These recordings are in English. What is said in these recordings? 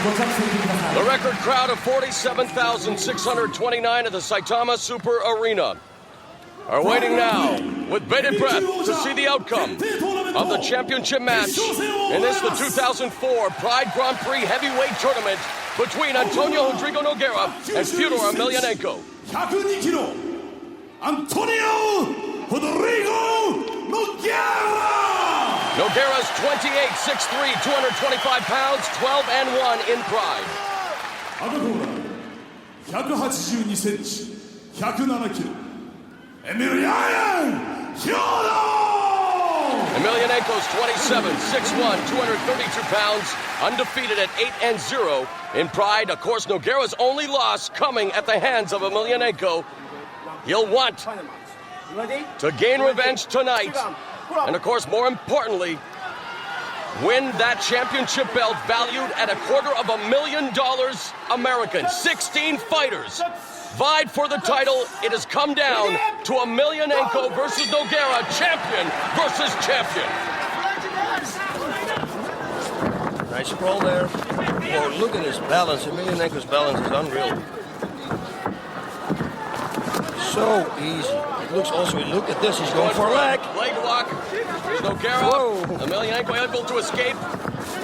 The record crowd of 47,629 at the Saitama Super Arena are waiting now with bated breath to see the outcome of the championship match in this, the 2004 Pride Grand Prix heavyweight tournament between Antoniu Rodrago Nogeyra and Fedor Emelianenko. 102 kilo, Antoniu Rodrago Nogeyra! Nogeyra's 28, 6'3", 225 pounds, 12-1 in Pride. 182センチ、107キロ、Emelianenko's 27, 6'1", 232 pounds, undefeated at 8-0 in Pride. Of course, Nogeyra's only loss coming at the hands of Emelianenko. He'll want to gain revenge tonight, and of course, more importantly, win that championship belt valued at $250,000 American. 16 fighters vied for the title. It has come down to Emelianenko versus Nogeyra, champion versus champion. Nice sprawl there. Whoa, look at his balance. Emelianenko's balance is unreal. So easy. It looks also, look at this, he's going for a leg. Leg lock. Nogeyra. Emelianenko able to escape.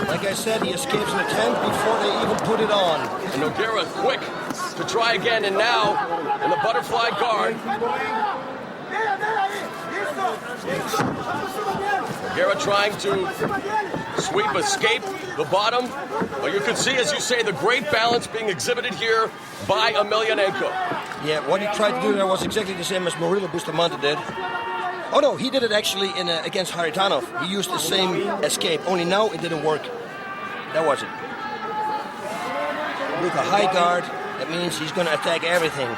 Like I said, he escapes an attempt before they even put it on. And Nogeyra quick to try again, and now in the butterfly guard. Nogeyra trying to sweep, escape the bottom. But you can see, as you say, the great balance being exhibited here by Emelianenko. Yeah, what he tried to do there was exactly the same as Murilo Bustamante did. Oh no, he did it actually against Haritanov. He used the same escape, only now it didn't work. That was it. With a high guard, that means he's going to attack everything.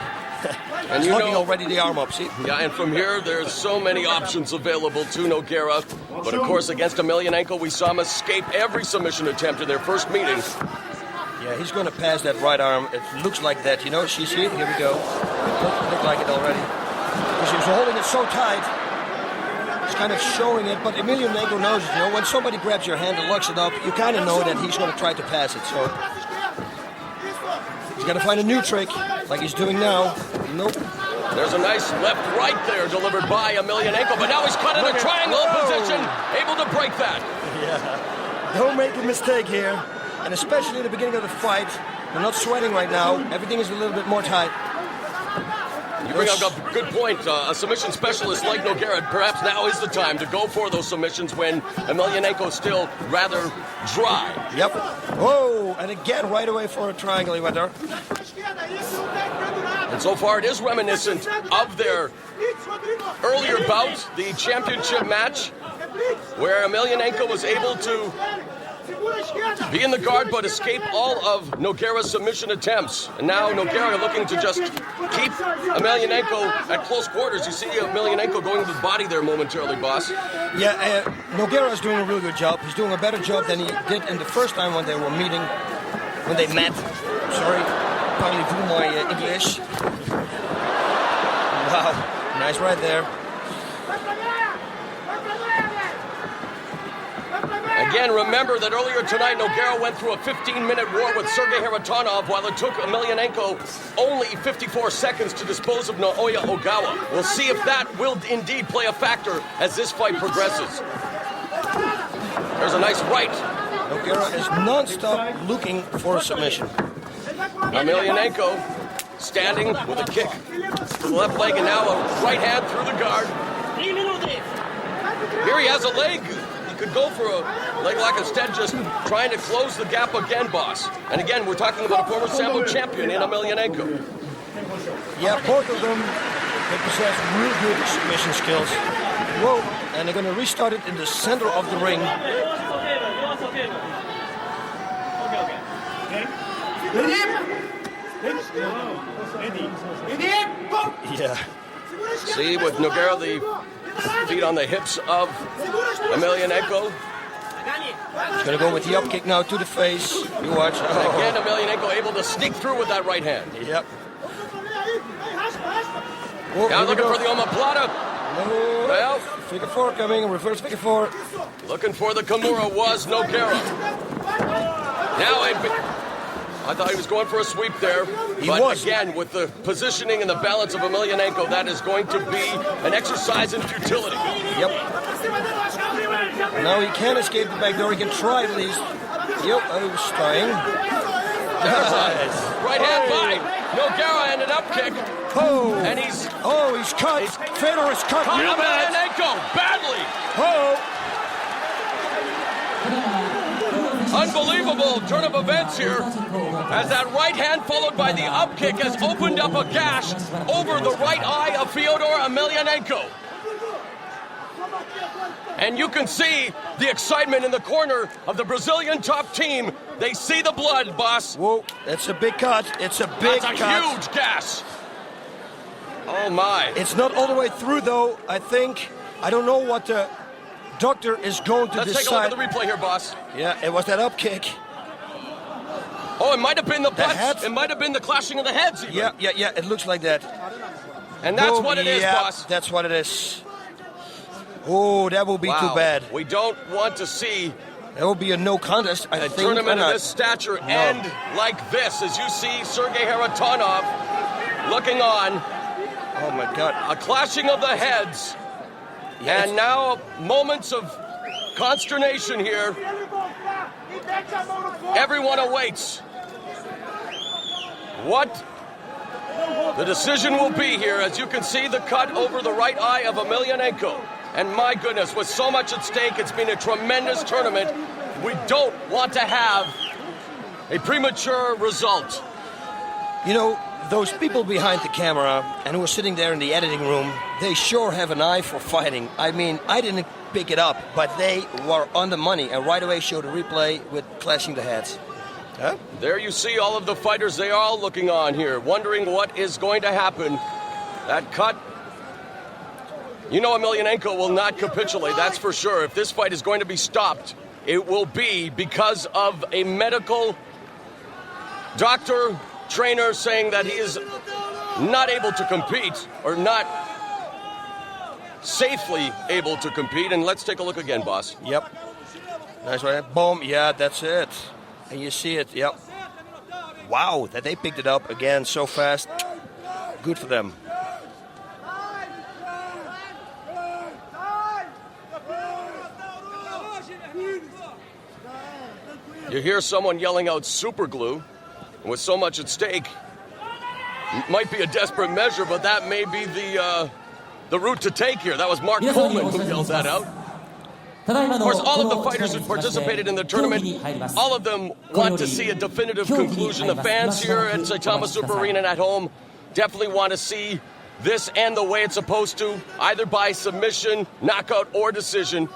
And he's locking already the arm up, see? Yeah, and from here, there's so many options available to Nogeyra. But of course, against Emelianenko, we saw him escape every submission attempt in their first meeting. Yeah, he's going to pass that right arm. It looks like that, you know. See, here we go. It looked like it already. Because he was holding it so tight. He's kind of showing it, but Emelianenko knows it, you know. When somebody grabs your hand and locks it up, you kind of know that he's going to try to pass it, so... He's got to find a new trick, like he's doing now. Nope. There's a nice left-right there delivered by Emelianenko, but now he's caught in a triangle position, able to break that. Yeah. Don't make a mistake here. And especially at the beginning of the fight, they're not sweating right now. Everything is a little bit more tight. You bring up a good point. A submission specialist like Nogeyra, perhaps now is the time to go for those submissions when Emelianenko's still rather dry. Yep. Whoa, and again right away for a triangle he went there. And so far it is reminiscent of their earlier bout, the championship match, where Emelianenko was able to be in the guard but escape all of Nogeyra's submission attempts. And now Nogeyra looking to just keep Emelianenko at close quarters. You see Emelianenko going to the body there momentarily, boss. Yeah, Nogeyra is doing a really good job. He's doing a better job than he did in the first time when they were meeting, when they met. Sorry, parlez-vous my English. Wow, nice right there. Again, remember that earlier tonight, Nogeyra went through a 15-minute war with Sergei Haritonov, while it took Emelianenko only 54 seconds to dispose of Naoya Ogawa. We'll see if that will indeed play a factor as this fight progresses. There's a nice right. Nogeyra is non-stop looking for a submission. Emelianenko standing with a kick to the left leg, and now a right hand through the guard. Here he has a leg. Could go for a leg lock instead, just trying to close the gap again, boss. And again, we're talking about a former Sambo champion in Emelianenko. Yeah, both of them, they possess real good submission skills. Whoa, and they're going to restart it in the center of the ring. Yeah. See, with Nogeyra, the feet on the hips of Emelianenko. He's going to go with the up kick now to the face. You watch. Oh. Again, Emelianenko able to sneak through with that right hand. Yep. Now looking for the omoplata. No. Well, figure four coming, reverse figure four. Looking for the Kimura was Nogeyra. Now I thought he was going for a sweep there. He but was. Again, with the positioning and the balance of Emelianenko, that is going to be an exercise in futility. Yep. Now he can't escape the back door. He can try at least. Yep, I was trying. Right hand by. Nogueira ended up kick. Oh. And he's cut. Fedor is cut. Real Emelianenko badly. Oh. Unbelievable turn of events here, as that right hand followed by the up kick has opened up a gash over the right eye of Fedor Emelianenko. And you can see the excitement in the corner of the Brazilian top team. They see the blood, boss. Whoa, that's a big cut. It's a big cut. That's a huge gash. Oh my. It's not all the way through though, I think. I don't know what the doctor is going to decide. Let's take a look at the replay here, boss. Yeah, it was that up kick. Oh, it might have been the butts. head? It might have been the clashing of the heads even. Yeah, it looks like that. And that's what it is, boss. That's what it is. Oh, that will be too bad. We don't want to see That will be a no contest, I think. a tournament of this stature end like this, as you see Sergei Haratonov looking on. Oh my God. A clashing of the heads. Yeah, And now moments of consternation here. Everyone awaits what the decision will be here. As you can see, the cut over the right eye of Emelianenko. And my goodness, with so much at stake, it's been a tremendous tournament. We don't want to have a premature result. You know, those people behind the camera and who are sitting there in the editing room, they sure have an eye for fighting. I mean, I didn't pick it up, but they were on the money and right away showed a replay with clashing the heads. Huh? There you see all of the fighters. They are all looking on here, wondering what is going to happen. That cut. You know Emelianenko will not capitulate, that's for sure. If this fight is going to be stopped, it will be because of a medical doctor, trainer saying that he is not able to compete, or not safely able to compete. And let's take a look again, boss. Yep. Nice right. Boom. Yeah, that's it. And you see it. Yep. Wow, that they picked it up again so fast. Good for them. You hear someone yelling out super glue. And with so much at stake, it might be a desperate measure, but that may be the route to take here. That was Mark Coleman who yelled that out. Of course, all of the fighters who participated in the tournament, all of them want to see a definitive conclusion. The fans here at Saitama Super Arena and at home definitely want to see this end the way it's supposed to, either by submission, knockout, or decision.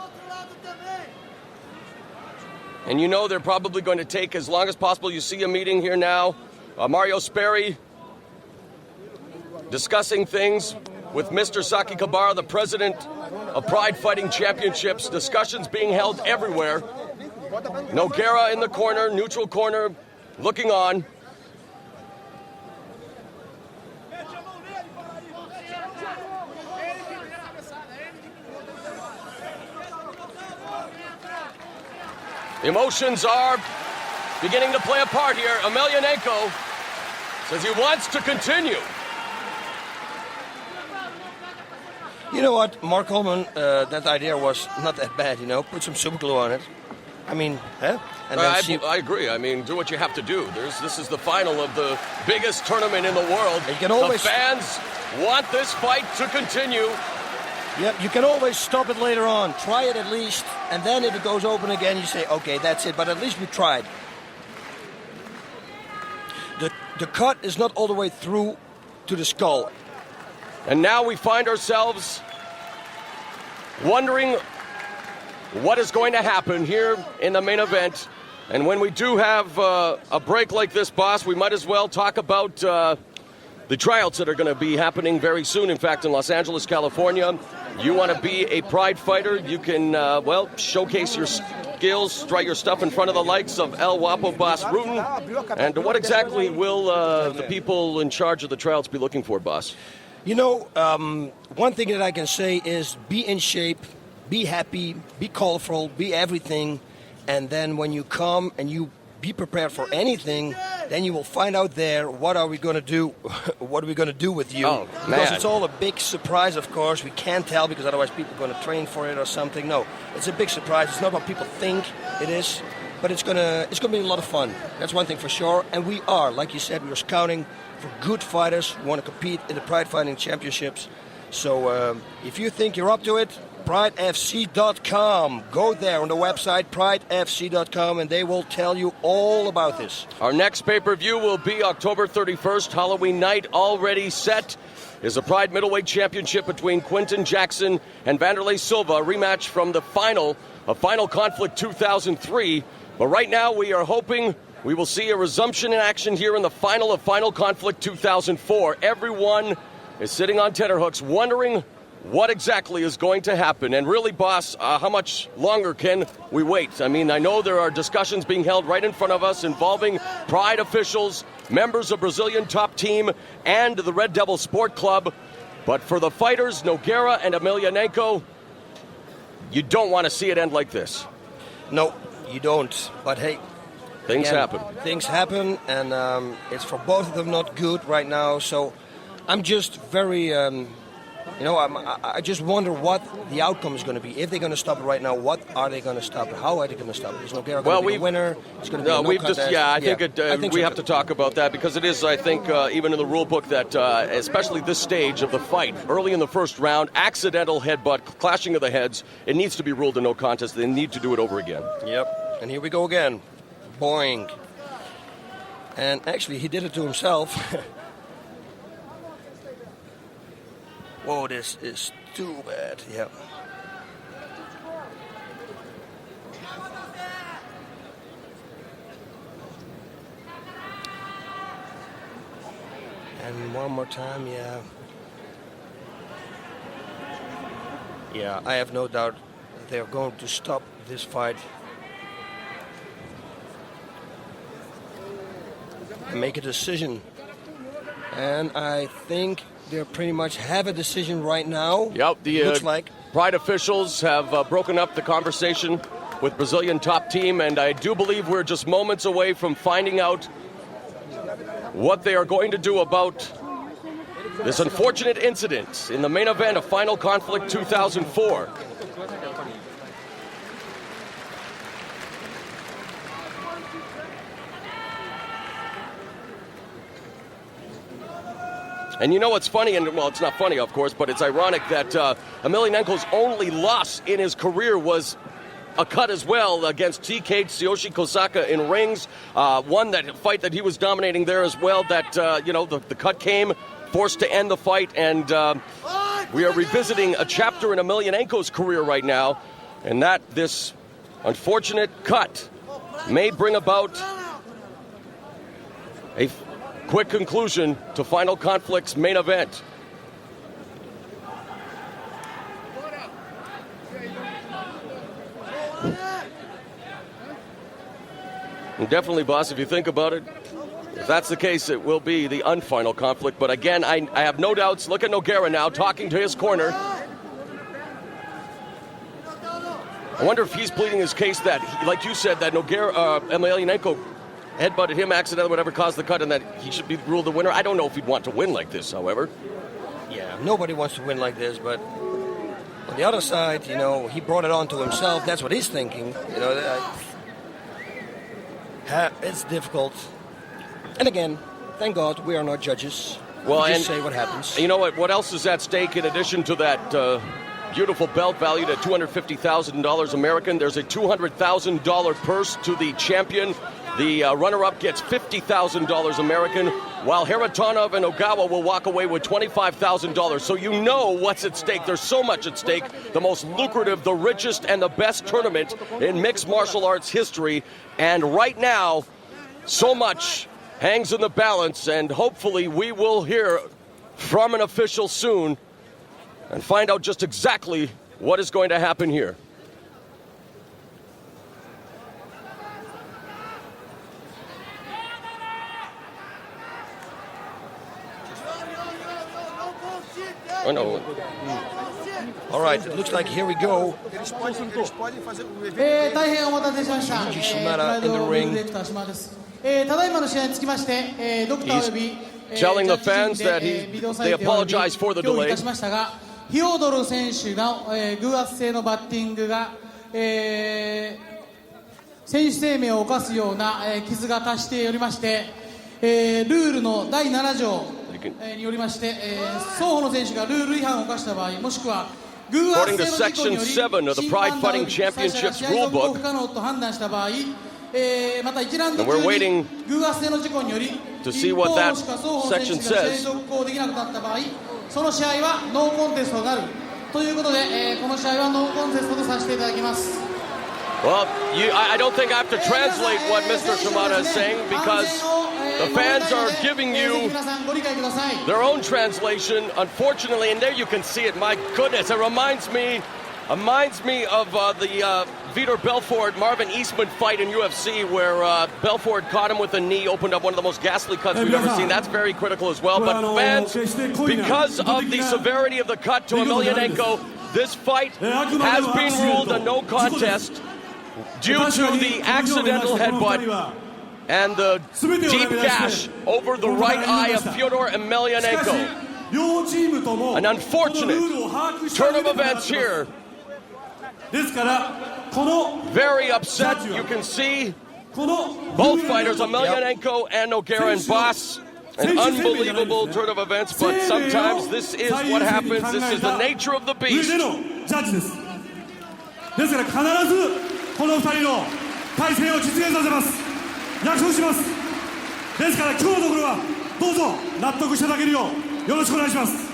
And you know they're probably going to take as long as possible. You see a meeting here now. Mario Sperry discussing things with Mr. Saki Kabara, the president of Pride Fighting Championships. Discussions being held everywhere. Nogueira in the corner, neutral corner, looking on. Emotions are beginning to play a part here. Emelianenko says he wants to continue. You know what, Mark Coleman, that idea was not that bad, you know. Put some super glue on it. I mean, huh? And then I agree. I mean, do what you have to do. This is the final of the biggest tournament in the world. You can always... The fans want this fight to continue. Yep, you can always stop it later on. Try it at least, and then if it goes open again, you say, okay, that's it. But at least we tried. The cut is not all the way through to the skull. And now we find ourselves wondering what is going to happen here in the main event. And when we do have a break like this, boss, we might as well talk about the tryouts that are going to be happening very soon. In fact, in Los Angeles, California. You want to be a Pride fighter, you can, showcase your skills, try your stuff in front of the likes of El Guapo Boss Rutten. And what exactly will the people in charge of the tryouts be looking for, boss? You know, one thing that I can say is be in shape, be happy, be colorful, be everything. And then when you come and you be prepared for anything, then you will find out there what are we going to do, what are we going to do with you. Oh, because man. it's all a big surprise, of course. We can't tell because otherwise people are going to train for it or something. No, it's a big surprise. It's not what people think it is, but it's gonna be a lot of fun. That's one thing for sure. And we are, like you said, we are scouting for good fighters who want to compete in the Pride Fighting Championships. So if you think you're up to it, pridefc.com. Go there on the website, pridefc.com, and they will tell you all about this. Our next pay-per-view will be October 31st, Halloween night. Already set is a Pride Middleweight Championship between Quinton Jackson and Vanderlei Silva, a rematch from the Final Conflict 2003. But right now we are hoping we will see a resumption in action here in the final of Final Conflict 2004. Everyone is sitting on tenterhooks wondering what exactly is going to happen. And really, boss, how much longer can we wait? I mean, I know there are discussions being held right in front of us involving Pride officials, members of Brazilian top team, and the Red Devil Sport Club. But for the fighters, Nogueira and Emelianenko, you don't want to see it end like this. No, you don't. But hey, things happen. Things happen, and it's for both of them not good right now. So I'm just very... I just wonder what the outcome is going to be. If they're going to stop it right now, what are they going to stop it? How are they going to stop it? Is Nogueira going to be the winner? It's going to be a no contest. I think we have to talk about that because it is, I think, even in the rule book that, especially this stage of the fight, early in the first round, accidental headbutt, clashing of the heads, it needs to be ruled a no contest. They need to do it over again. Yep, and here we go again. Boing. And actually, he did it to himself. Whoa, this is too bad, yeah. And one more time, yeah. Yeah, I have no doubt they're going to stop this fight. And make a decision. And I think they pretty much have a decision right now. Yep, the looks like Pride officials have broken up the conversation with Brazilian top team, and I do believe we're just moments away from finding out what they are going to do about this unfortunate incident in the main event of Final Conflict 2004. And you know what's funny, and well, it's not funny, of course, but it's ironic that Emelianenko's only loss in his career was a cut as well against TK Tsuyoshi Kosaka in rings. One fight that he was dominating there as well, that, the cut came, forced to end the fight, and we are revisiting a chapter in Emelianenko's career right now, and that this unfortunate cut may bring about a quick conclusion to Final Conflict's main event. And definitely, boss, if you think about it, if that's the case, it will be the unfinal conflict. But again, I have no doubts. Look at Nogueira now talking to his corner. I wonder if he's pleading his case that, like you said, that Emelianenko headbutted him accidentally, whatever caused the cut, and that he should be ruled the winner. I don't know if he'd want to win like this, however. Yeah, nobody wants to win like this, but on the other side, he brought it on to himself. That's what he's thinking. It's difficult. And again, thank God we are not judges. Well, we just say what happens. You know what else is at stake in addition to that beautiful belt valued at $250,000 American? There's a $200,000 purse to the champion. The runner-up gets $50,000 American, while Haratonov and Ogawa will walk away with $25,000. So you know what's at stake. There's so much at stake. The most lucrative, the richest, and the best tournament in mixed martial arts history. And right now, so much hangs in the balance, and hopefully we will hear from an official soon and find out just exactly what is going to happen here. Oh, no. All right, it looks like here we go. Shimada in the ring. ただいまの試合につきまして、ドクターおよび telling the fans that they apologize for the 協議い delay. たしましたが、ヒオドル選手の、偶発性のバッティングが、選手生命を侵すような、傷が達しておりまして、ルールの第7条、によりまして、双方の選手がルール違反を犯した場合、もしくは偶発性の事故により審判が再試合続行不可能と判断した場合、また1ラウンド中に偶発性の事故により一方もしくは双方の選手が試合続行できなくなった場合、その試合はノーコンテストとなるということで、この試合はノーコンテストとさせていただきます。Well, I don't think I have to translate what Mr. Shimada is saying because the fans are giving you their own translation. Unfortunately, and there you can see it. My goodness, it reminds me of the Vitor Belfort Marvin Eastman fight in UFC where Belfort caught him with a knee, opened up one of the most ghastly cuts we've ever seen. That's very critical as well. But fans, because of the severity of the cut to Emelianenko, this fight has been ruled a no contest due to the accidental headbutt and the deep gash over the right eye of Fedor Emelianenko. An unfortunate turn of events here. Very upset, you can see both fighters, Emelianenko and Nogueira and Boss. An unbelievable turn of events, but sometimes this is what happens. This is the nature of the beast. ですから必ずこの2人の対戦を実現させます。約束します。ですから今日のところはどうぞ納得していただけるようよろしくお願いします。